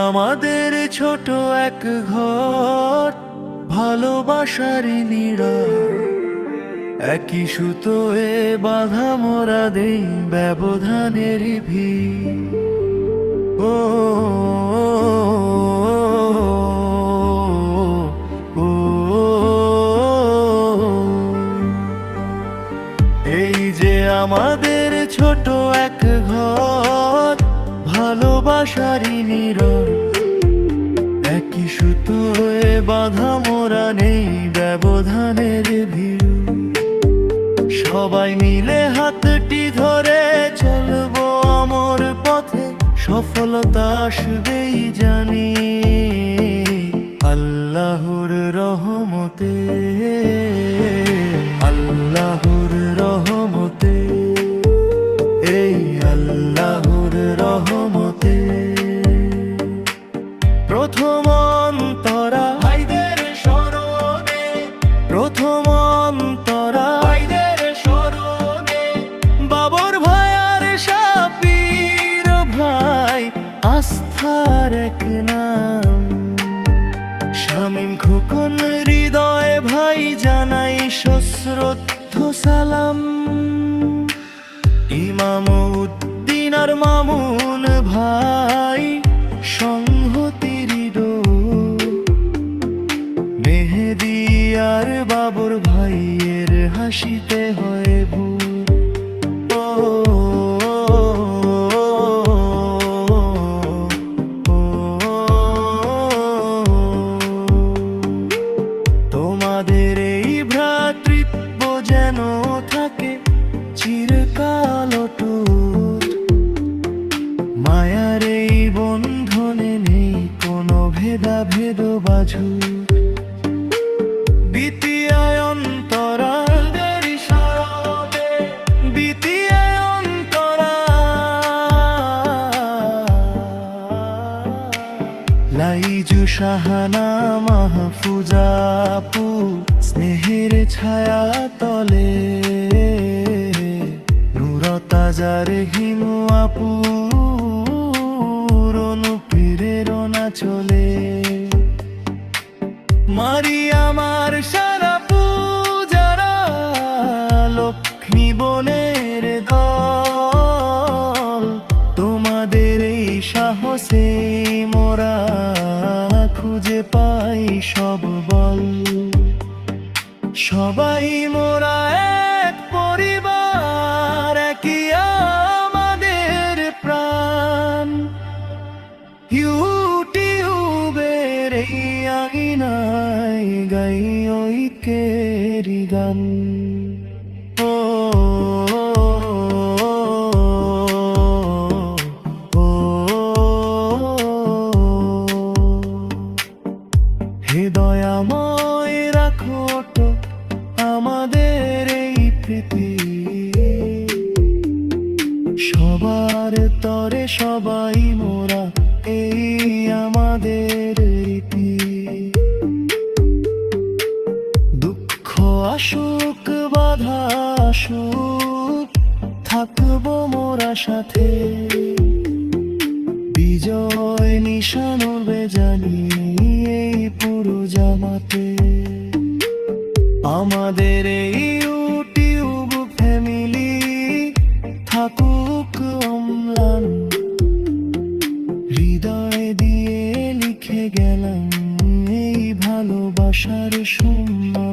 আমাদের ছোট এক ঘর, ভালোবাসার নীড়র, একই সুতোয় বাঁধা মোরা দেই ব্যবধানের ভিড়। ও ও, এই যে আমাদের ছোট এক ঘর, ভালোবাসারই নীড়র, একই সুতোয় বাঁধা মোরা নেই ব্যবধানের ভিড়। সবাই মিলে হাতটি ধরে চলবো আমর পথে, সফলতা আসবেই জানি আল্লাহর রহমতে, আল্লাহর রহমতে, এই আল্লাহর রহমতে। প্রথম অন্তরা ভাইদের স্মরণে, প্রথম অন্তরা ভাইদের স্মরণে, বাবর ভাই আর শাবির ভাই আস্থার এক নাম। শামীম খোকন হৃদয় ভাই জানাই সশ্রদ্ধ সালাম। ইমামউদ্দিন আর মামুন ভাই সংহতির ডোর, মেহেদি আর বাবর ভাইয়ের হাসিতে হয় ভোর। ও তোমাদের এই ভ্রাতৃত্ব যেন থাকে চিরকাল অটুট, মায়ার এই বন্ধনে নেই কোনো ভেদাভেদ বাঝুট। বিতিয়ায় অন্তরা ইশারাতে, বিতিয়ায় অন্তরা, লাইজু শাহানা মাহফুজা আপু স্নেহের ছায়া তলে, নুরতাজার হিমু আপু অনুপীরের না চলে। মারিয়ামার সারা পূজারা লক্ষ্মী বনের দল, তোমাদের এই সাহসে মোরা খুঁজে পাই সব বল। সবাই মোরা এক পরিবার, একই আমাদের প্রাণ। ইউটিউবের এই আঙিনায় গাই ঐক্যের গান। ও ও, হে দয়াময় রাখো তো আমাদের এই পৃথিবী, সবার তরে সবাই মোরা এই আমাদের রীতি। দুঃখ আসুক বাধা আসুক থাকবো মোরা সাথে, বিজয় নিশান উড়বে জানি এই পুরো জামাতে। আমাদের এই ইউটিউব ফ্যামিলি থাকুক অম্লান, হৃদয় দিয়ে লিখে গেলাম এই ভালোবাসার সম্মান।